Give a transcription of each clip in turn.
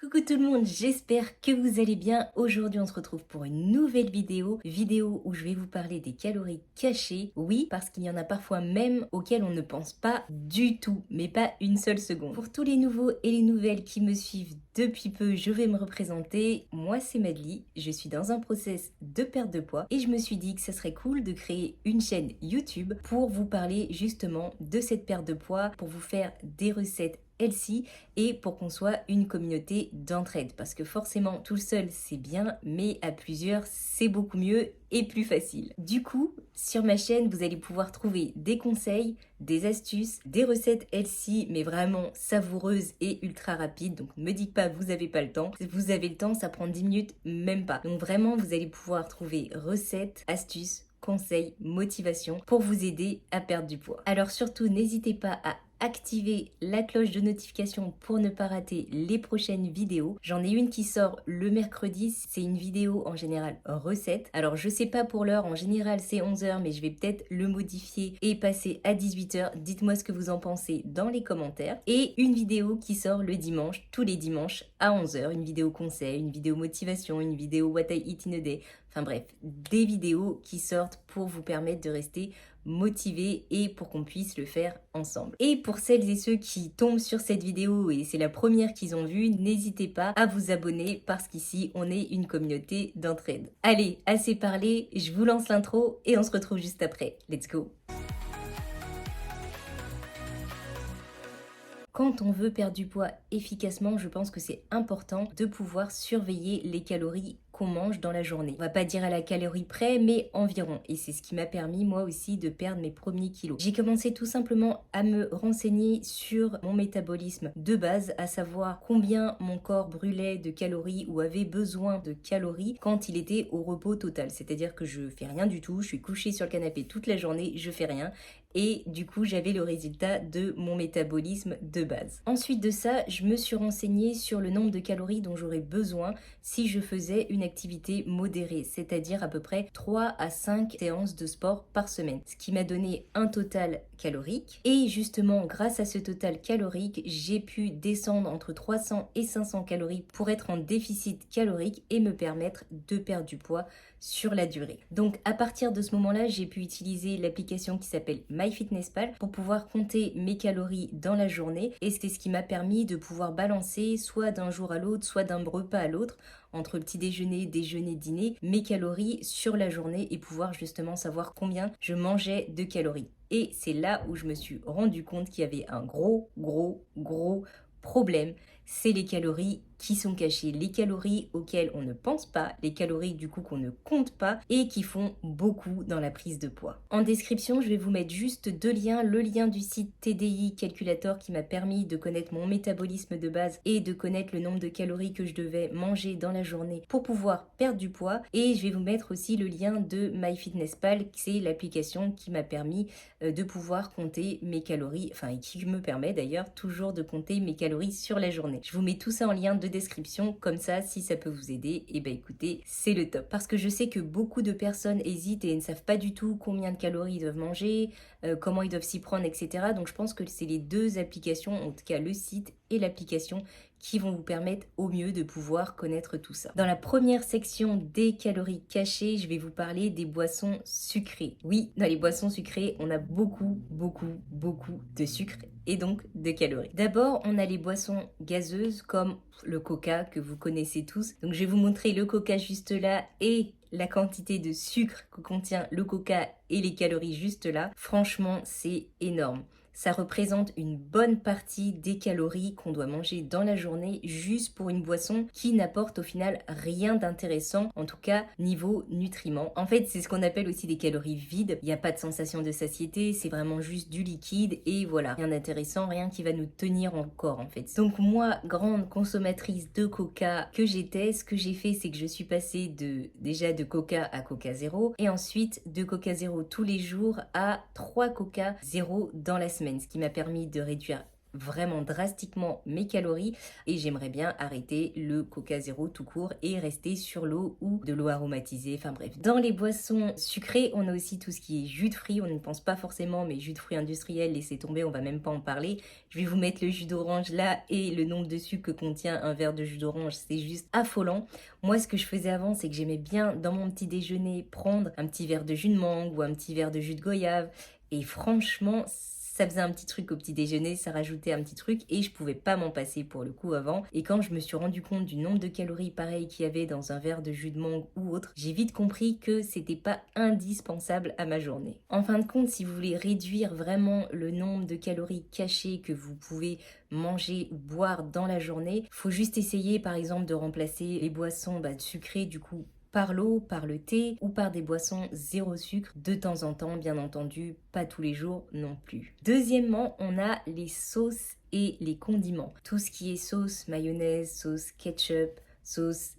Coucou tout le monde, j'espère que vous allez bien. Aujourd'hui on se retrouve pour une nouvelle vidéo où je vais vous parler des calories cachées. Oui, parce qu'il y en a parfois même auxquelles on ne pense pas du tout, mais pas une seule seconde. Pour tous les nouveaux et les nouvelles qui me suivent depuis peu, je vais me représenter. Moi c'est Madly, je suis dans un process de perte de poids et je me suis dit que ça serait cool de créer une chaîne YouTube pour vous parler justement de cette perte de poids, pour vous faire des recettes healthy et pour qu'on soit une communauté d'entraide, parce que forcément tout seul c'est bien, mais à plusieurs c'est beaucoup mieux et plus facile. Du coup, sur ma chaîne vous allez pouvoir trouver des conseils, des astuces, des recettes healthy mais vraiment savoureuses et ultra rapides. Donc ne me dites pas vous avez pas le temps, vous avez le temps, ça prend 10 minutes même pas. Donc vraiment vous allez pouvoir trouver recettes, astuces, conseils, motivation pour vous aider à perdre du poids. Alors surtout n'hésitez pas à activer la cloche de notification pour ne pas rater les prochaines vidéos. J'en ai une qui sort le mercredi, c'est une vidéo en général recette. Alors je sais pas pour l'heure, en général c'est 11h, mais je vais peut-être le modifier et passer à 18h. Dites-moi ce que vous en pensez dans les commentaires. Et une vidéo qui sort le dimanche, tous les dimanches à 11h, une vidéo conseil, une vidéo motivation, une vidéo what I eat in a day. Enfin bref, des vidéos qui sortent pour vous permettre de rester motivé et pour qu'on puisse le faire ensemble. Et pour celles et ceux qui tombent sur cette vidéo et c'est la première qu'ils ont vue, n'hésitez pas à vous abonner parce qu'ici on est une communauté d'entraide. Allez, assez parlé, je vous lance l'intro et on se retrouve juste après. Let's go! Quand on veut perdre du poids efficacement, je pense que c'est important de pouvoir surveiller les calories qu'on mange dans la journée. On va pas dire à la calorie près, mais environ. Et c'est ce qui m'a permis, moi aussi, de perdre mes premiers kilos. J'ai commencé tout simplement à me renseigner sur mon métabolisme de base, à savoir combien mon corps brûlait de calories ou avait besoin de calories quand il était au repos total. C'est-à-dire que je fais rien du tout, je suis couchée sur le canapé toute la journée, je fais rien. Et du coup, j'avais le résultat de mon métabolisme de base. Ensuite de ça, je me suis renseignée sur le nombre de calories dont j'aurais besoin si je faisais une activité modérée, c'est-à-dire à peu près 3 à 5 séances de sport par semaine, ce qui m'a donné un total calorique. Et justement, grâce à ce total calorique, j'ai pu descendre entre 300 et 500 calories pour être en déficit calorique et me permettre de perdre du poids sur la durée. Donc à partir de ce moment-là, j'ai pu utiliser l'application qui s'appelle MyFitnessPal pour pouvoir compter mes calories dans la journée et c'est ce qui m'a permis de pouvoir balancer soit d'un jour à l'autre, soit d'un repas à l'autre, entre petit déjeuner, dîner, mes calories sur la journée et pouvoir justement savoir combien je mangeais de calories. Et c'est là où je me suis rendu compte qu'il y avait un gros problème, c'est les calories qui sont cachées, les calories auxquelles on ne pense pas, les calories du coup qu'on ne compte pas et qui font beaucoup dans la prise de poids. En description, je vais vous mettre juste deux liens, le lien du site TDI Calculator qui m'a permis de connaître mon métabolisme de base et de connaître le nombre de calories que je devais manger dans la journée pour pouvoir perdre du poids, et je vais vous mettre aussi le lien de MyFitnessPal, c'est l'application qui m'a permis de pouvoir compter mes calories, enfin et qui me permet d'ailleurs toujours de compter mes calories sur la journée. Je vous mets tout ça en lien de description, comme ça si ça peut vous aider, et ben écoutez, c'est le top. Parce que je sais que beaucoup de personnes hésitent et ne savent pas du tout combien de calories ils doivent manger, comment ils doivent s'y prendre, etc. Donc je pense que c'est les deux applications, en tout cas le site et l'application, qui vont vous permettre au mieux de pouvoir connaître tout ça. Dans la première section des calories cachées, je vais vous parler des boissons sucrées. Oui, dans les boissons sucrées, on a beaucoup de sucre et donc de calories. D'abord, on a les boissons gazeuses comme le coca que vous connaissez tous. Donc je vais vous montrer le coca juste là et la quantité de sucre que contient le coca et les calories juste là. Franchement, c'est énorme. Ça représente une bonne partie des calories qu'on doit manger dans la journée juste pour une boisson qui n'apporte au final rien d'intéressant, en tout cas niveau nutriments. En fait, c'est ce qu'on appelle aussi des calories vides. Il n'y a pas de sensation de satiété, c'est vraiment juste du liquide et voilà, rien d'intéressant, rien qui va nous tenir encore en fait. Donc moi, grande consommatrice de coca que j'étais, ce que j'ai fait, c'est que je suis passée déjà de coca à coca zéro et ensuite de coca zéro tous les jours à 3 coca zéro dans la semaine, ce qui m'a permis de réduire vraiment drastiquement mes calories et j'aimerais bien arrêter le Coca Zéro tout court et rester sur l'eau ou de l'eau aromatisée, enfin bref. Dans les boissons sucrées, on a aussi tout ce qui est jus de fruits, on ne pense pas forcément, mais jus de fruits industriels, laissez tomber, on va même pas en parler. Je vais vous mettre le jus d'orange là et le nombre de sucre que contient un verre de jus d'orange, c'est juste affolant. Moi, ce que je faisais avant, c'est que j'aimais bien dans mon petit déjeuner prendre un petit verre de jus de mangue ou un petit verre de jus de goyave et franchement, ça faisait un petit truc au petit déjeuner, ça rajoutait un petit truc et je pouvais pas m'en passer pour le coup avant. Et quand je me suis rendu compte du nombre de calories pareil qu'il y avait dans un verre de jus de mangue ou autre, j'ai vite compris que c'était pas indispensable à ma journée. En fin de compte, si vous voulez réduire vraiment le nombre de calories cachées que vous pouvez manger ou boire dans la journée, faut juste essayer par exemple de remplacer les boissons sucrées du coup par l'eau, par le thé ou par des boissons zéro sucre de temps en temps, bien entendu, pas tous les jours non plus. Deuxièmement, on a les sauces et les condiments. Tout ce qui est sauce mayonnaise, sauce ketchup, sauce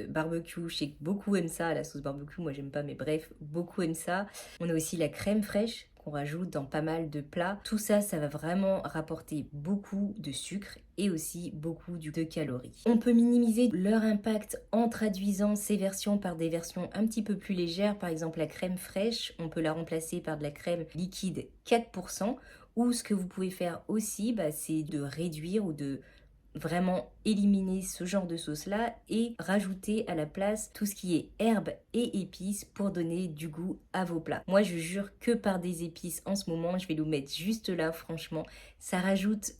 barbecue, je sais que beaucoup aiment ça, la sauce barbecue, moi j'aime pas, mais bref, beaucoup aiment ça. On a aussi la crème fraîche qu'on rajoute dans pas mal de plats. Tout ça, ça va vraiment rapporter beaucoup de sucre et aussi beaucoup de calories. On peut minimiser leur impact en traduisant ces versions par des versions un petit peu plus légères. Par exemple, la crème fraîche, on peut la remplacer par de la crème liquide 4%. Ou ce que vous pouvez faire aussi, c'est de réduire ou de vraiment éliminer ce genre de sauce là et rajouter à la place tout ce qui est herbes et épices pour donner du goût à vos plats. Moi je jure que par des épices en ce moment, je vais vous mettre juste là, franchement ça rajoute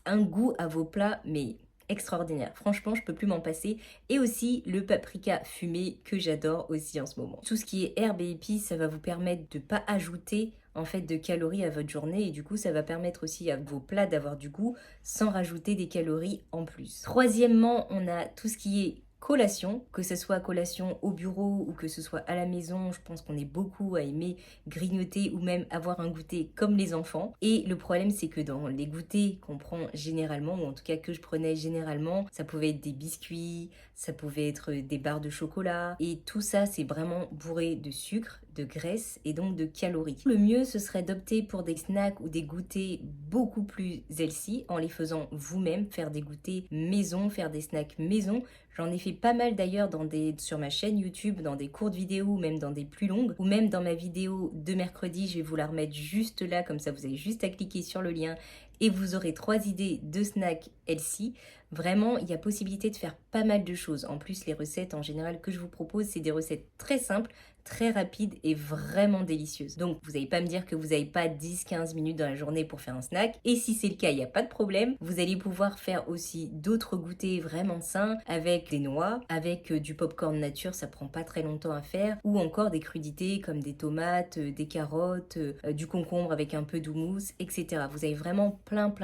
un goût à vos plats mais extraordinaire. Franchement, je peux plus m'en passer. Et aussi le paprika fumé que j'adore aussi en ce moment. Tout ce qui est herbes et épices, ça va vous permettre de pas ajouter en fait de calories à votre journée et du coup ça va permettre aussi à vos plats d'avoir du goût sans rajouter des calories en plus. Troisièmement, on a tout ce qui est collation, que ce soit collation au bureau ou que ce soit à la maison. Je pense qu'on est beaucoup à aimer grignoter ou même avoir un goûter comme les enfants. Et le problème, c'est que dans les goûters qu'on prend généralement, ou en tout cas que je prenais généralement, ça pouvait être des biscuits, ça pouvait être des barres de chocolat. Et tout ça, c'est vraiment bourré de sucre, de graisse et donc de calories. Le mieux, ce serait d'opter pour des snacks ou des goûters beaucoup plus healthy en les faisant vous-même, faire des goûters maison, faire des snacks maison. J'en ai fait pas mal d'ailleurs sur ma chaîne YouTube, dans des courtes vidéos ou même dans des plus longues, ou même dans ma vidéo de mercredi, je vais vous la remettre juste là, comme ça vous avez juste à cliquer sur le lien et vous aurez 3 idées de snacks healthy. Vraiment, il y a possibilité de faire pas mal de choses. En plus, les recettes en général que je vous propose, c'est des recettes très simples, très rapides et vraiment délicieuses. Donc, vous n'allez pas me dire que vous n'avez pas 10-15 minutes dans la journée pour faire un snack. Et si c'est le cas, il n'y a pas de problème. Vous allez pouvoir faire aussi d'autres goûters vraiment sains avec des noix, avec du popcorn nature, ça prend pas très longtemps à faire, ou encore des crudités comme des tomates, des carottes, du concombre avec un peu d'houmous, etc. Vous avez vraiment plein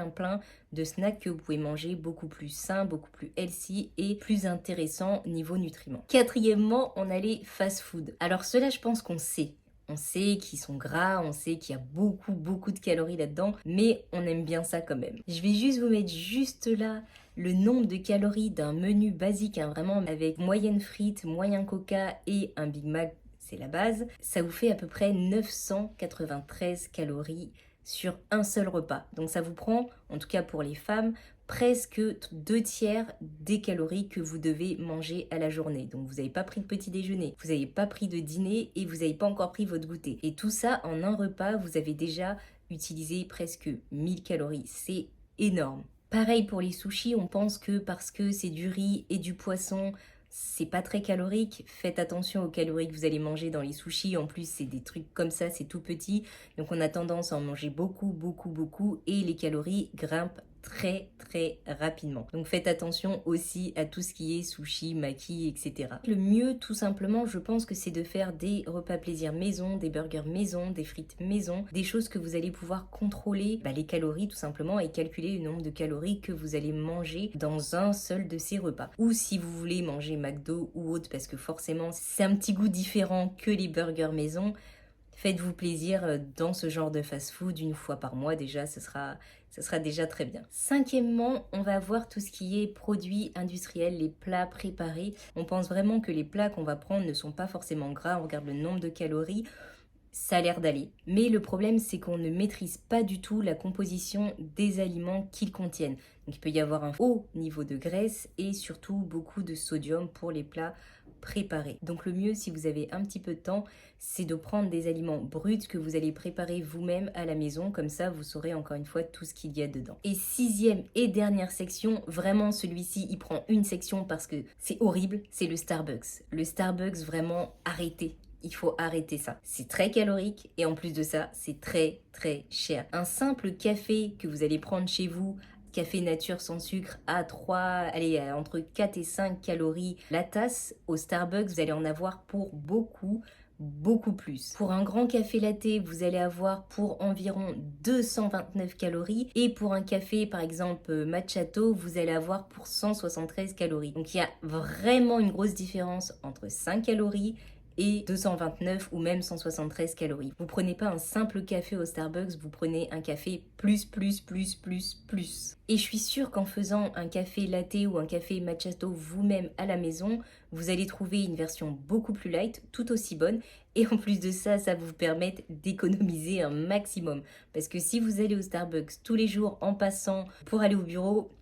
de snacks que vous pouvez manger beaucoup plus sains, beaucoup plus healthy et plus intéressants niveau nutriments. Quatrièmement, on a les fast-food. Alors ceux-là, je pense qu'on sait. On sait qu'ils sont gras, on sait qu'il y a beaucoup de calories là-dedans, mais on aime bien ça quand même. Je vais juste vous mettre juste là le nombre de calories d'un menu basique, vraiment avec moyenne frites, moyen coca et un Big Mac, c'est la base. Ça vous fait à peu près 993 calories sur un seul repas. Donc ça vous prend, en tout cas pour les femmes, presque 2/3 des calories que vous devez manger à la journée. Donc vous n'avez pas pris de petit déjeuner, vous n'avez pas pris de dîner et vous n'avez pas encore pris votre goûter. Et tout ça en un repas, vous avez déjà utilisé presque 1000 calories. C'est énorme. Pareil pour les sushis, on pense que parce que c'est du riz et du poisson, c'est pas très calorique. Faites attention aux calories que vous allez manger dans les sushis. En plus, c'est des trucs comme ça, c'est tout petit. Donc on a tendance à en manger beaucoup et les calories grimpent très rapidement. Donc faites attention aussi à tout ce qui est sushi, maki, etc. Le mieux, tout simplement, je pense que c'est de faire des repas plaisir maison, des burgers maison, des frites maison, des choses que vous allez pouvoir contrôler les calories tout simplement et calculer le nombre de calories que vous allez manger dans un seul de ces repas. Ou si vous voulez manger McDo ou autre, parce que forcément c'est un petit goût différent que les burgers maison, faites-vous plaisir dans ce genre de fast-food une fois par mois déjà, ce sera déjà très bien. Cinquièmement, on va voir tout ce qui est produits industriels, les plats préparés. On pense vraiment que les plats qu'on va prendre ne sont pas forcément gras, on regarde le nombre de calories. ça a l'air d'aller. Mais le problème, c'est qu'on ne maîtrise pas du tout la composition des aliments qu'ils contiennent. Donc il peut y avoir un haut niveau de graisse et surtout beaucoup de sodium pour les plats préparés. Donc le mieux, si vous avez un petit peu de temps, c'est de prendre des aliments bruts que vous allez préparer vous-même à la maison. Comme ça, vous saurez encore une fois tout ce qu'il y a dedans. Et sixième et dernière section, vraiment celui-ci, il prend une section parce que c'est horrible, c'est le Starbucks. Le Starbucks, vraiment, arrêtez. Il faut arrêter ça. C'est très calorique et en plus de ça, c'est très très cher. Un simple café que vous allez prendre chez vous, café nature sans sucre à entre 4 et 5 calories la tasse, au Starbucks, vous allez en avoir pour beaucoup plus. Pour un grand café latte, vous allez avoir pour environ 229 calories et pour un café par exemple macchiato, vous allez avoir pour 173 calories. Donc il y a vraiment une grosse différence entre 5 calories et 229 ou même 173 calories. Vous prenez pas un simple café au Starbucks, vous prenez un café plus. Et je suis sûre qu'en faisant un café latte ou un café macchiato vous-même à la maison, vous allez trouver une version beaucoup plus light, tout aussi bonne. Et en plus de ça, ça va vous permettre d'économiser un maximum. Parce que si vous allez au Starbucks tous les jours en passant pour aller au bureau,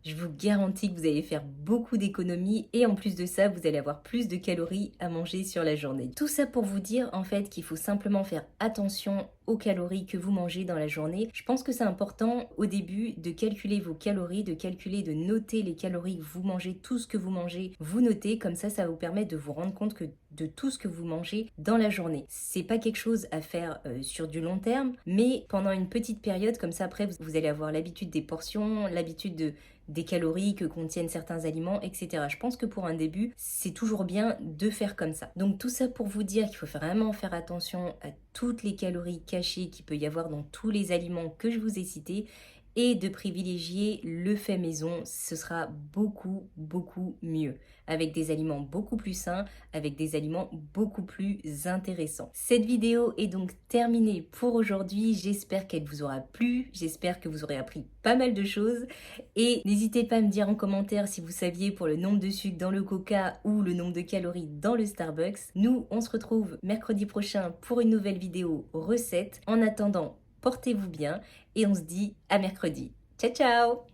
je vous garantis que vous allez faire beaucoup d'économies et en plus de ça, vous allez avoir plus de calories à manger sur la journée. Tout ça pour vous dire en fait qu'il faut simplement faire attention aux calories que vous mangez dans la journée. Je pense que c'est important au début de calculer vos calories, de noter les calories que vous mangez, tout ce que vous mangez, vous notez, comme ça va vous permettre de vous rendre compte que de tout ce que vous mangez dans la journée. C'est pas quelque chose à faire sur du long terme, mais pendant une petite période, comme ça après vous allez avoir l'habitude des portions, l'habitude des calories que contiennent certains aliments, etc. Je pense que pour un début, c'est toujours bien de faire comme ça. Donc tout ça pour vous dire qu'il faut vraiment faire attention à toutes les calories cachées qu'il peut y avoir dans tous les aliments que je vous ai cités et de privilégier le fait maison, ce sera beaucoup mieux, avec des aliments beaucoup plus sains, avec des aliments beaucoup plus intéressants. Cette vidéo est donc terminée pour aujourd'hui, j'espère qu'elle vous aura plu, j'espère que vous aurez appris pas mal de choses et n'hésitez pas à me dire en commentaire si vous saviez pour le nombre de sucre dans le coca ou le nombre de calories dans le Starbucks. Nous, on se retrouve mercredi prochain pour une nouvelle vidéo recette. En attendant, portez-vous bien et on se dit à mercredi. Ciao ciao!